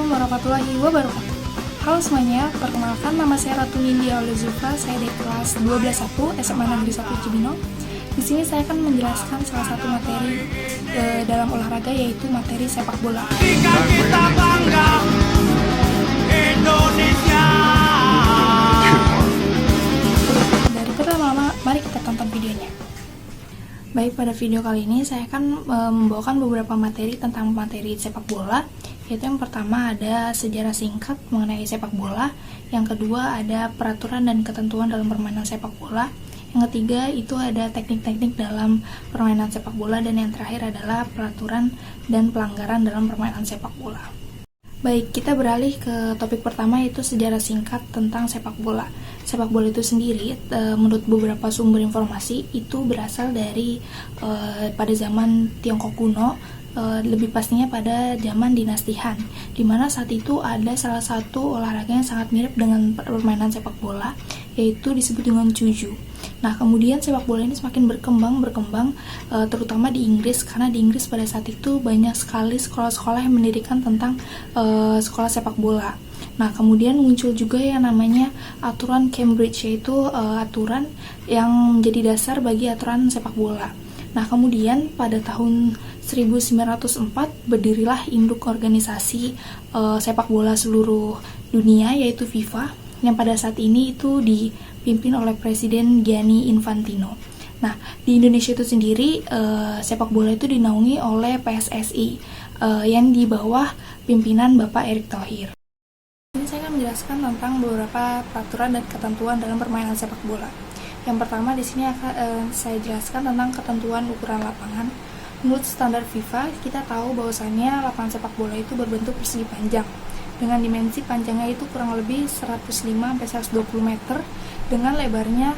Assalamualaikum warahmatullahi wabarakatuh. Halo semuanya, perkenalkan nama saya Ratu Nindya Zulfa, saya dari kelas 12.1 SMA Negeri 1 Cibinong. Di sini saya akan menjelaskan salah satu materi dalam olahraga, yaitu materi sepak bola. Kita bangga Indonesia. Dari pertama-tama, mari kita tonton videonya. Baik, pada video kali ini saya akan membawakan beberapa materi tentang materi sepak bola. Yaitu yang pertama ada sejarah singkat mengenai sepak bola, yang kedua ada peraturan dan ketentuan dalam permainan sepak bola, yang ketiga itu ada teknik-teknik dalam permainan sepak bola, dan yang terakhir adalah peraturan dan pelanggaran dalam permainan sepak bola. Baik, kita beralih ke topik pertama, yaitu sejarah singkat tentang sepak bola. Sepak bola itu sendiri, menurut beberapa sumber informasi, itu berasal dari pada zaman Tiongkok kuno, lebih pastinya pada zaman dinasti Han, di mana saat itu ada salah satu olahraga yang sangat mirip dengan permainan sepak bola, yaitu disebut dengan Cuju. Nah, kemudian sepak bola ini semakin berkembang, terutama di Inggris, karena di Inggris pada saat itu banyak sekali sekolah-sekolah yang mendirikan tentang sekolah sepak bola. Nah, kemudian muncul juga yang namanya aturan Cambridge, yaitu aturan yang menjadi dasar bagi aturan sepak bola. Nah, kemudian pada tahun 1904 berdirilah induk organisasi sepak bola seluruh dunia, yaitu FIFA, yang pada saat ini itu dipimpin oleh Presiden Gianni Infantino. Nah, di Indonesia itu sendiri sepak bola itu dinaungi oleh PSSI yang di bawah pimpinan Bapak Erick Thohir. Ini saya akan menjelaskan tentang beberapa peraturan dan ketentuan dalam permainan sepak bola. Yang pertama di sini akan saya jelaskan tentang ketentuan ukuran lapangan. Menurut standar FIFA, kita tahu bahwasannya lapangan sepak bola itu berbentuk persegi panjang dengan dimensi panjangnya itu kurang lebih 105-120 meter dengan lebarnya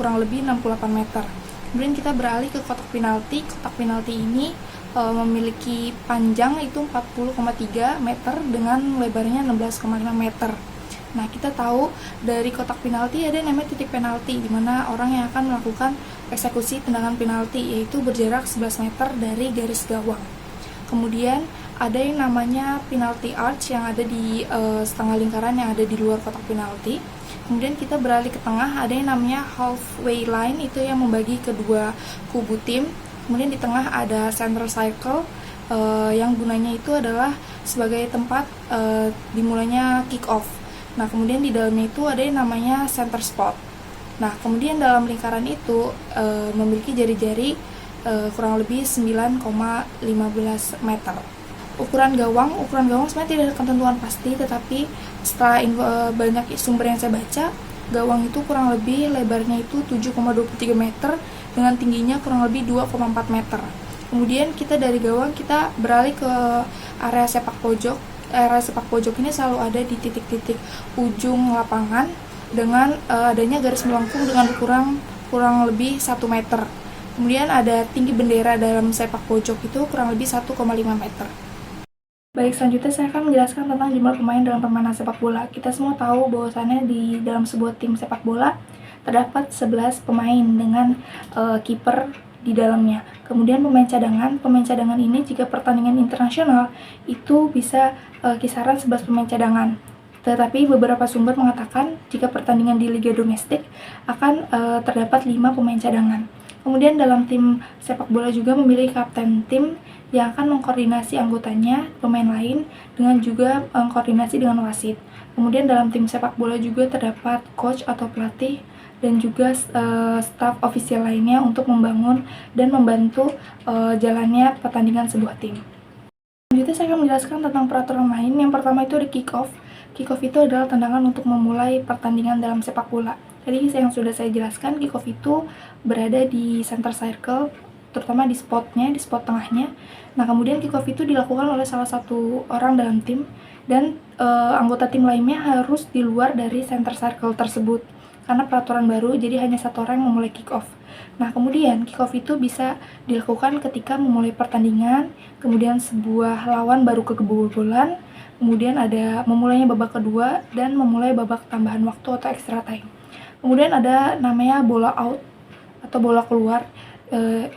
kurang lebih 68 meter. Kemudian kita beralih ke kotak penalti. Kotak penalti ini memiliki panjang itu 40,3 meter dengan lebarnya 16,5 meter. Nah, kita tahu dari kotak penalti ada namanya titik penalti, di mana orang yang akan melakukan eksekusi tendangan penalti, yaitu berjarak 11 meter dari garis gawang. Kemudian ada yang namanya penalty arch yang ada di setengah lingkaran yang ada di luar kotak penalti. Kemudian kita beralih ke tengah, ada yang namanya halfway line, itu yang membagi kedua kubu tim. Kemudian di tengah ada center circle yang gunanya itu adalah sebagai tempat dimulainya kick off. Nah, kemudian di dalamnya itu ada yang namanya center spot. Nah, kemudian dalam lingkaran itu memiliki jari-jari kurang lebih 9,15 meter. Ukuran gawang sebenarnya tidak ada ketentuan pasti, tetapi setelah banyak sumber yang saya baca, gawang itu kurang lebih lebarnya itu 7,23 meter dengan tingginya kurang lebih 2,4 meter. Kemudian kita dari gawang kita beralih ke area sepak pojok. Area sepak pojok ini selalu ada di titik-titik ujung lapangan dengan adanya garis melengkung dengan kurang lebih 1 meter. Kemudian ada tinggi bendera dalam sepak pojok itu kurang lebih 1,5 meter. Baik, selanjutnya saya akan menjelaskan tentang jumlah pemain dalam permainan sepak bola. Kita semua tahu bahwasannya di dalam sebuah tim sepak bola terdapat 11 pemain dengan kiper di dalamnya. Kemudian pemain cadangan ini jika pertandingan internasional itu bisa kisaran 11 pemain cadangan. Tetapi beberapa sumber mengatakan jika pertandingan di liga domestik akan terdapat 5 pemain cadangan. Kemudian dalam tim sepak bola juga memiliki kapten tim yang akan mengkoordinasi anggotanya, pemain lain, dengan juga koordinasi dengan wasit. Kemudian dalam tim sepak bola juga terdapat coach atau pelatih dan juga staf ofisial lainnya untuk membangun dan membantu jalannya pertandingan sebuah tim. Selanjutnya saya akan menjelaskan tentang peraturan lain. Yang pertama itu ada kick off. Kick off itu adalah tendangan untuk memulai pertandingan dalam sepak bola. Tadi yang sudah saya jelaskan, kick off itu berada di center circle, terutama di spot tengahnya. Nah, kemudian kick off itu dilakukan oleh salah satu orang dalam tim, dan anggota tim lainnya harus di luar dari center circle tersebut. Karena peraturan baru, jadi hanya satu orang yang memulai kick off. Nah, kemudian kick off itu bisa dilakukan ketika memulai pertandingan, kemudian sebuah lawan baru kebobolan, kemudian ada memulainya babak kedua, dan memulai babak tambahan waktu atau extra time. Kemudian ada namanya bola out atau bola keluar,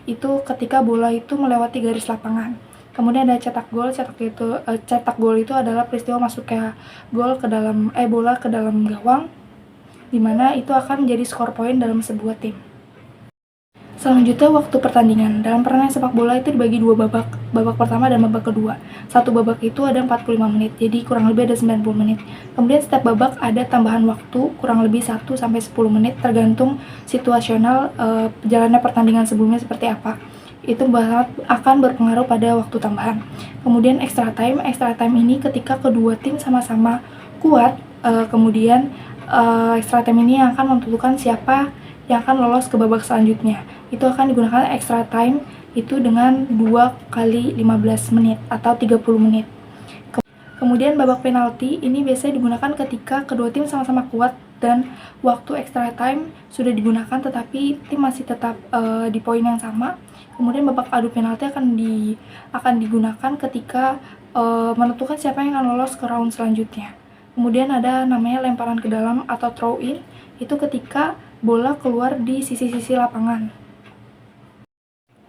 itu ketika bola itu melewati garis lapangan. Kemudian ada cetak gol. Cetak gol itu adalah peristiwa masuknya bola ke dalam gawang, di mana itu akan menjadi skor poin dalam sebuah tim. Selanjutnya waktu pertandingan. Dalam pertandingan sepak bola itu dibagi dua babak. Babak pertama dan babak kedua. Satu babak itu ada 45 menit, jadi kurang lebih ada 90 menit. Kemudian setiap babak ada tambahan waktu kurang lebih 1-10 menit tergantung situasional jalannya pertandingan sebelumnya seperti apa. Itu akan berpengaruh pada waktu tambahan. Kemudian extra time. Extra time ini ketika kedua tim sama-sama kuat, kemudian extra time ini yang akan menentukan siapa yang akan lolos ke babak selanjutnya. Itu akan digunakan extra time itu dengan 2 kali 15 menit atau 30 menit. Kemudian babak penalti ini biasanya digunakan ketika kedua tim sama-sama kuat dan waktu extra time sudah digunakan tetapi tim masih tetap di poin yang sama. Kemudian babak adu penalti akan digunakan ketika menentukan siapa yang akan lolos ke round selanjutnya. Kemudian ada namanya lemparan ke dalam atau throw in, itu ketika bola keluar di sisi-sisi lapangan.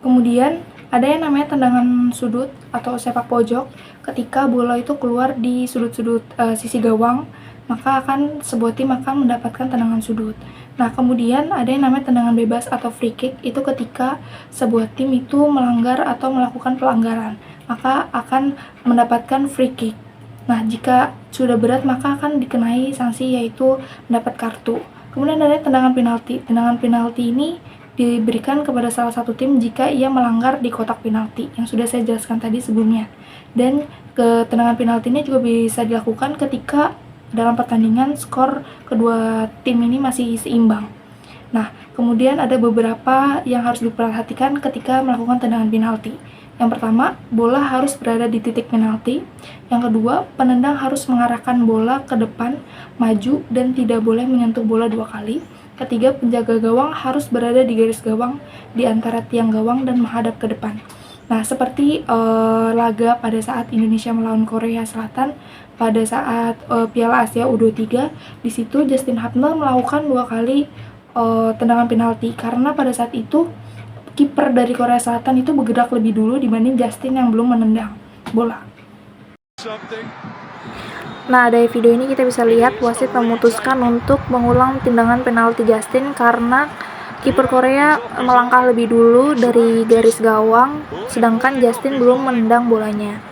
Kemudian ada yang namanya tendangan sudut atau sepak pojok, ketika bola itu keluar di sudut-sudut sisi gawang, maka sebuah tim akan mendapatkan tendangan sudut. Nah, kemudian ada yang namanya tendangan bebas atau free kick, itu ketika sebuah tim itu melanggar atau melakukan pelanggaran, maka akan mendapatkan free kick. Nah, jika sudah berat maka akan dikenai sanksi yaitu mendapat kartu. Kemudian ada tendangan penalti. Tendangan penalti ini diberikan kepada salah satu tim jika ia melanggar di kotak penalti yang sudah saya jelaskan tadi sebelumnya. Dan tendangan penalti ini juga bisa dilakukan ketika dalam pertandingan skor kedua tim ini masih seimbang. Nah, kemudian ada beberapa yang harus diperhatikan ketika melakukan tendangan penalti. Yang pertama, bola harus berada di titik penalti. Yang kedua, penendang harus mengarahkan bola ke depan, maju, dan tidak boleh menyentuh bola 2 kali. Ketiga, penjaga gawang harus berada di garis gawang di antara tiang gawang dan menghadap ke depan. Nah, seperti laga pada saat Indonesia melawan Korea Selatan pada saat Piala Asia U23, di situ Justin Hubner melakukan 2 kali tendangan penalti karena pada saat itu kiper dari Korea Selatan itu bergerak lebih dulu dibanding Justin yang belum menendang bola. Nah, dari video ini kita bisa lihat wasit memutuskan untuk mengulang tendangan penalti Justin karena kiper Korea melangkah lebih dulu dari garis gawang, sedangkan Justin belum menendang bolanya.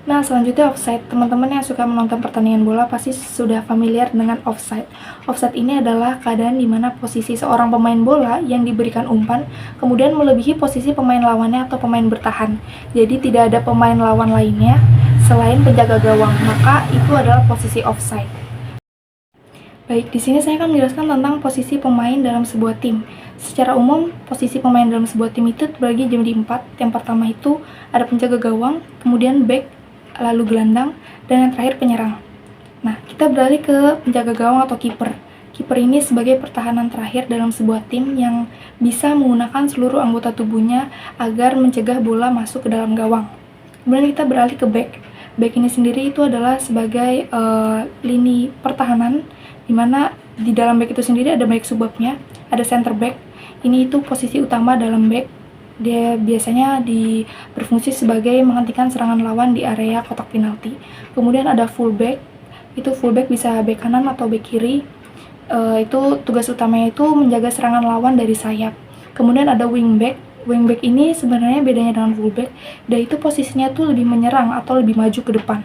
Nah, selanjutnya offside. Teman-teman yang suka menonton pertandingan bola pasti sudah familiar dengan offside. Offside ini adalah keadaan di mana posisi seorang pemain bola yang diberikan umpan kemudian melebihi posisi pemain lawannya atau pemain bertahan. Jadi tidak ada pemain lawan lainnya selain penjaga gawang, maka itu adalah posisi offside. Baik, di sini saya akan menjelaskan tentang posisi pemain dalam sebuah tim. Secara umum, posisi pemain dalam sebuah tim itu terbagi menjadi 4. Yang pertama itu ada penjaga gawang, kemudian back, lalu gelandang, dan yang terakhir penyerang. Nah, kita beralih ke penjaga gawang atau kiper. Kiper ini sebagai pertahanan terakhir dalam sebuah tim yang bisa menggunakan seluruh anggota tubuhnya agar mencegah bola masuk ke dalam gawang. Kemudian kita beralih ke back. Back ini sendiri itu adalah sebagai lini pertahanan, di mana di dalam back itu sendiri ada back subbabnya, ada center back. Ini itu posisi utama dalam back. Dia biasanya berfungsi sebagai menghentikan serangan lawan di area kotak penalti. Kemudian ada fullback. Itu fullback bisa back kanan atau back kiri. Itu tugas utamanya itu menjaga serangan lawan dari sayap. Kemudian ada wingback. Wingback ini sebenarnya bedanya dengan fullback, dia itu posisinya tuh lebih menyerang atau lebih maju ke depan.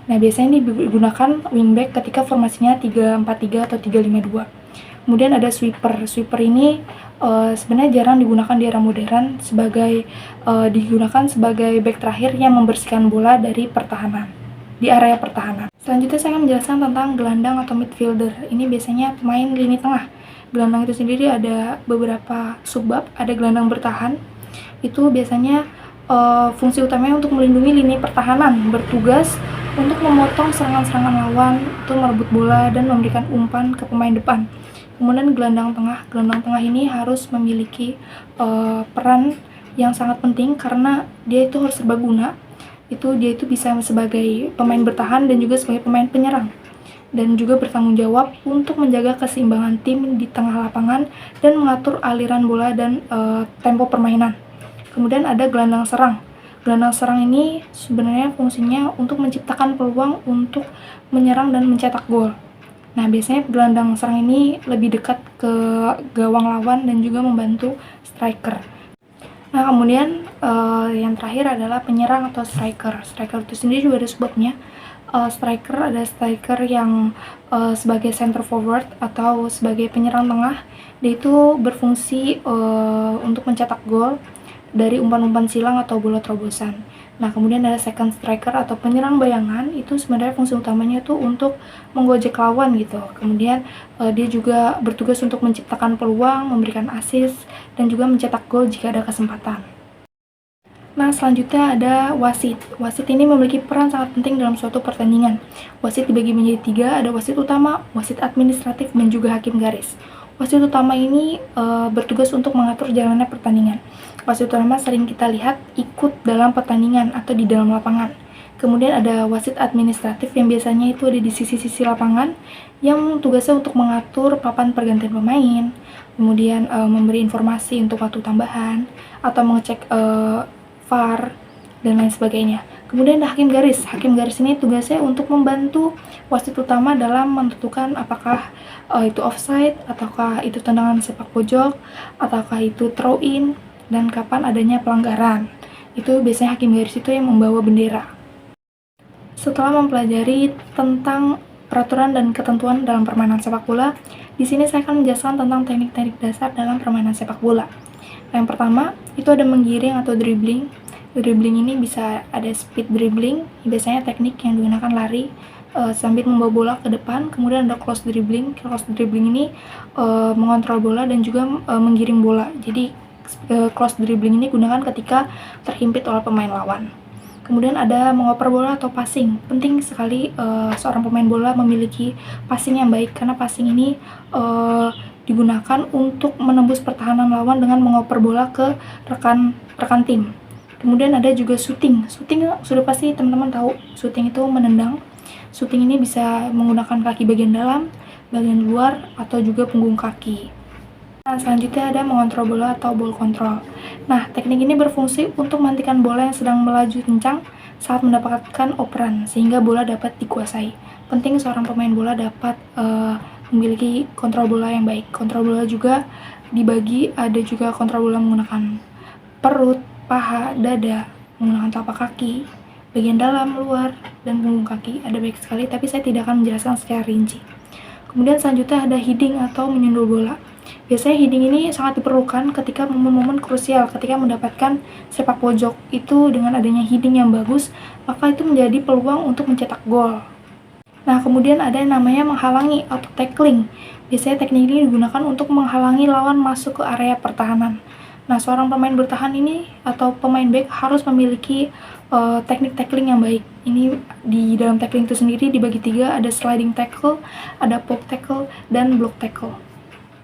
Nah, biasanya ini digunakan wingback ketika formasinya 3-4-3 atau 3-5-2. Kemudian ada sweeper. Sweeper ini sebenarnya jarang digunakan di era modern, digunakan sebagai back terakhir yang membersihkan bola dari pertahanan, di area pertahanan. Selanjutnya saya akan menjelaskan tentang gelandang atau midfielder. Ini biasanya pemain lini tengah. Gelandang itu sendiri ada beberapa subbab, ada gelandang bertahan. Itu biasanya fungsi utamanya untuk melindungi lini pertahanan, bertugas untuk memotong serangan-serangan lawan, untuk merebut bola dan memberikan umpan ke pemain depan. Kemudian gelandang tengah ini harus memiliki peran yang sangat penting karena dia itu harus serbaguna. Dia itu bisa sebagai pemain bertahan dan juga sebagai pemain penyerang, dan juga bertanggung jawab untuk menjaga keseimbangan tim di tengah lapangan dan mengatur aliran bola dan tempo permainan. Kemudian ada gelandang serang. Gelandang serang ini sebenarnya fungsinya untuk menciptakan peluang untuk menyerang dan mencetak gol. Nah, biasanya gelandang serang ini lebih dekat ke gawang lawan dan juga membantu striker. Nah, kemudian yang terakhir adalah penyerang atau striker. Striker itu sendiri juga ada sebabnya. Striker ada striker yang sebagai center forward atau sebagai penyerang tengah. Dia itu berfungsi untuk mencetak gol dari umpan-umpan silang atau bola terobosan. Nah, kemudian ada second striker atau penyerang bayangan. Itu sebenarnya fungsi utamanya itu untuk menggojek lawan gitu. Kemudian dia juga bertugas untuk menciptakan peluang, memberikan assist, dan juga mencetak gol jika ada kesempatan. Nah, selanjutnya ada wasit. Wasit ini memiliki peran sangat penting dalam suatu pertandingan. Wasit dibagi menjadi 3, ada wasit utama, wasit administratif, dan juga hakim garis. Wasit utama ini bertugas untuk mengatur jalannya pertandingan. Wasit utama sering kita lihat ikut dalam pertandingan atau di dalam lapangan. Kemudian ada wasit administratif yang biasanya itu ada di sisi-sisi lapangan yang tugasnya untuk mengatur papan pergantian pemain, kemudian memberi informasi untuk waktu tambahan, atau mengecek VAR, dan lain sebagainya. Kemudian ada hakim garis. Hakim garis ini tugasnya untuk membantu wasit utama dalam menentukan apakah itu offside, ataukah itu tendangan sepak pojok, ataukah itu throw in, dan kapan adanya pelanggaran. Itu biasanya hakim garis itu yang membawa bendera. Setelah mempelajari tentang peraturan dan ketentuan dalam permainan sepak bola, di sini saya akan menjelaskan tentang teknik-teknik dasar dalam permainan sepak bola. Yang pertama, itu ada menggiring atau dribbling. Dribbling ini bisa ada speed dribbling, biasanya teknik yang digunakan lari sambil membawa bola ke depan. Kemudian ada close dribbling. Close dribbling ini mengontrol bola dan juga menggiring bola. Jadi close dribbling ini digunakan ketika terhimpit oleh pemain lawan. Kemudian ada mengoper bola atau passing. Penting sekali seorang pemain bola memiliki passing yang baik, karena passing ini digunakan untuk menembus pertahanan lawan dengan mengoper bola ke rekan tim. Kemudian ada juga shooting. Shooting sudah pasti teman-teman tahu. Shooting itu menendang. Shooting ini bisa menggunakan kaki bagian dalam, bagian luar, atau juga punggung kaki. Nah, selanjutnya ada mengontrol bola atau ball control. Nah, teknik ini berfungsi untuk menghentikan bola yang sedang melaju kencang saat mendapatkan operan, sehingga bola dapat dikuasai. Penting seorang pemain bola dapat memiliki kontrol bola yang baik. Kontrol bola juga dibagi, ada juga kontrol bola menggunakan perut, paha, dada, menggunakan telapak kaki, bagian dalam, luar, dan punggung kaki. Ada banyak sekali, tapi saya tidak akan menjelaskan secara rinci. Kemudian selanjutnya ada heading atau menyundul bola. Biasanya heading ini sangat diperlukan ketika momen-momen krusial, ketika mendapatkan sepak pojok. Itu dengan adanya heading yang bagus, maka itu menjadi peluang untuk mencetak gol. Nah, kemudian ada yang namanya menghalangi atau tackling. Biasanya teknik ini digunakan untuk menghalangi lawan masuk ke area pertahanan. Nah, seorang pemain bertahan ini atau pemain back harus memiliki teknik tackling yang baik. Ini di dalam tackling itu sendiri dibagi 3, ada sliding tackle, ada poke tackle, dan block tackle.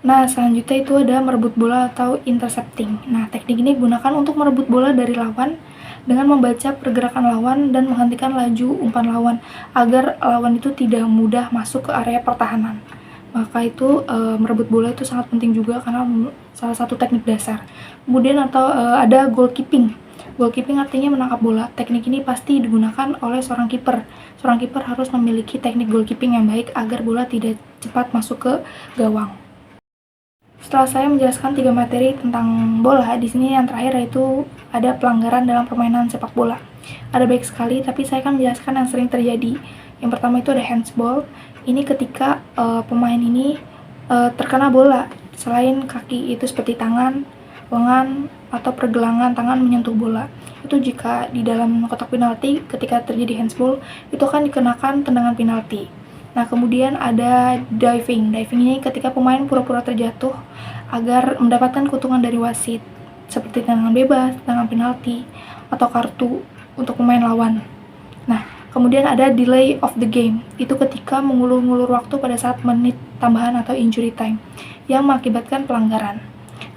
Nah, selanjutnya itu ada merebut bola atau intercepting. Nah, teknik ini digunakan untuk merebut bola dari lawan dengan membaca pergerakan lawan dan menghentikan laju umpan lawan agar lawan itu tidak mudah masuk ke area pertahanan. Maka itu merebut bola itu sangat penting juga karena salah satu teknik dasar. Kemudian ada goalkeeping. Goalkeeping artinya menangkap bola. Teknik ini pasti digunakan oleh seorang kiper. Seorang kiper harus memiliki teknik goalkeeping yang baik agar bola tidak cepat masuk ke gawang. Setelah saya menjelaskan 3 materi tentang bola, di sini yang terakhir yaitu ada pelanggaran dalam permainan sepak bola. Ada banyak sekali, tapi saya akan menjelaskan yang sering terjadi. Yang pertama itu ada handsball. Ini ketika pemain ini terkena bola, selain kaki itu seperti tangan, lengan, atau pergelangan tangan menyentuh bola. Itu jika di dalam kotak penalti ketika terjadi handsball, itu akan dikenakan tendangan penalti. Nah, kemudian ada diving. Diving ini ketika pemain pura-pura terjatuh agar mendapatkan keuntungan dari wasit, seperti tendangan bebas, tendangan penalti, atau kartu untuk pemain lawan. Nah, kemudian ada delay of the game. Itu ketika mengulur-ngulur waktu pada saat menit tambahan atau injury time yang mengakibatkan pelanggaran.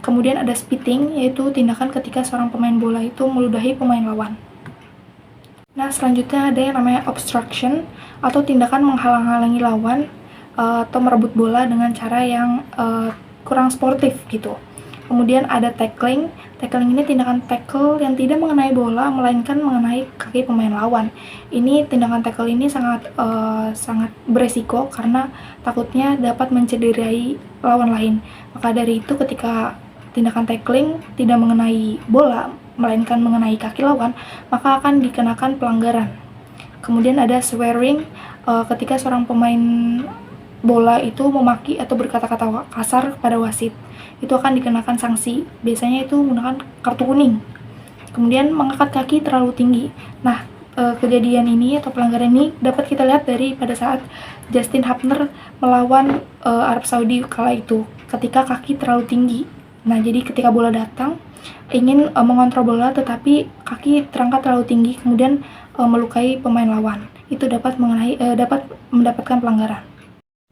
Kemudian ada spitting, yaitu tindakan ketika seorang pemain bola itu meludahi pemain lawan. Nah, selanjutnya ada yang namanya obstruction atau tindakan menghalang-halangi lawan atau merebut bola dengan cara yang kurang sportif gitu. Kemudian ada tackling. Tackling ini tindakan tackle yang tidak mengenai bola, melainkan mengenai kaki pemain lawan. Ini tindakan tackle ini sangat beresiko karena takutnya dapat mencederai lawan lain. Maka dari itu ketika tindakan tackling tidak mengenai bola, melainkan mengenai kaki lawan, maka akan dikenakan pelanggaran. Kemudian ada swearing, ketika seorang pemain bola itu memaki atau berkata-kata kasar kepada wasit, itu akan dikenakan sanksi. Biasanya itu menggunakan kartu kuning. Kemudian mengangkat kaki terlalu tinggi. Nah, kejadian ini atau pelanggaran ini dapat kita lihat dari pada saat Justin Hubner melawan Arab Saudi kala itu, ketika kaki terlalu tinggi. Nah, jadi ketika bola datang ingin mengontrol bola tetapi kaki terangkat terlalu tinggi, kemudian melukai pemain lawan, itu dapat mendapatkan pelanggaran.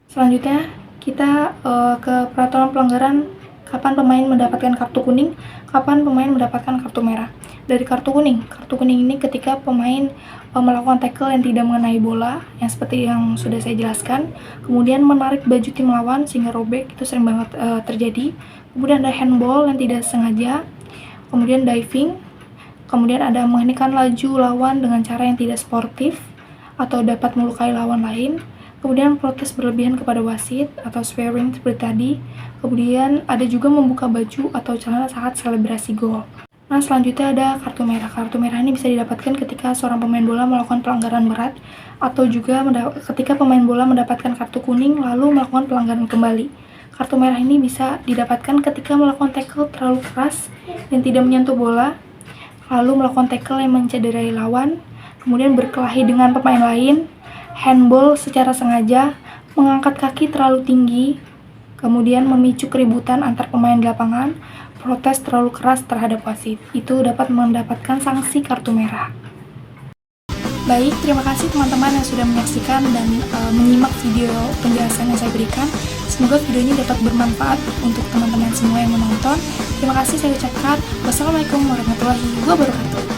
Selanjutnya kita ke peraturan pelanggaran, kapan pemain mendapatkan kartu kuning, kapan pemain mendapatkan kartu merah. Dari kartu kuning ini ketika pemain melakukan tackle yang tidak mengenai bola, yang seperti yang sudah saya jelaskan, kemudian menarik baju tim lawan sehingga robek, itu sering banget terjadi. Kemudian ada handball yang tidak sengaja, kemudian diving, kemudian ada menghentikan laju lawan dengan cara yang tidak sportif atau dapat melukai lawan lain, kemudian protes berlebihan kepada wasit atau swearing seperti tadi, kemudian ada juga membuka baju atau celana saat selebrasi gol. Nah, selanjutnya ada kartu merah. Kartu merah ini bisa didapatkan ketika seorang pemain bola melakukan pelanggaran berat, atau juga ketika pemain bola mendapatkan kartu kuning lalu melakukan pelanggaran kembali. Kartu merah ini bisa didapatkan ketika melakukan tackle terlalu keras dan tidak menyentuh bola, lalu melakukan tackle yang mencederai lawan, kemudian berkelahi dengan pemain lain, handball secara sengaja, mengangkat kaki terlalu tinggi, kemudian memicu keributan antar pemain di lapangan, protes terlalu keras terhadap wasit. Itu dapat mendapatkan sanksi kartu merah. Baik, terima kasih teman-teman yang sudah menyaksikan dan menyimak video penjelasan yang saya berikan. Semoga video ini dapat bermanfaat untuk teman-teman semua yang menonton. Terima kasih saya ucapkan. Wassalamualaikum warahmatullahi wabarakatuh.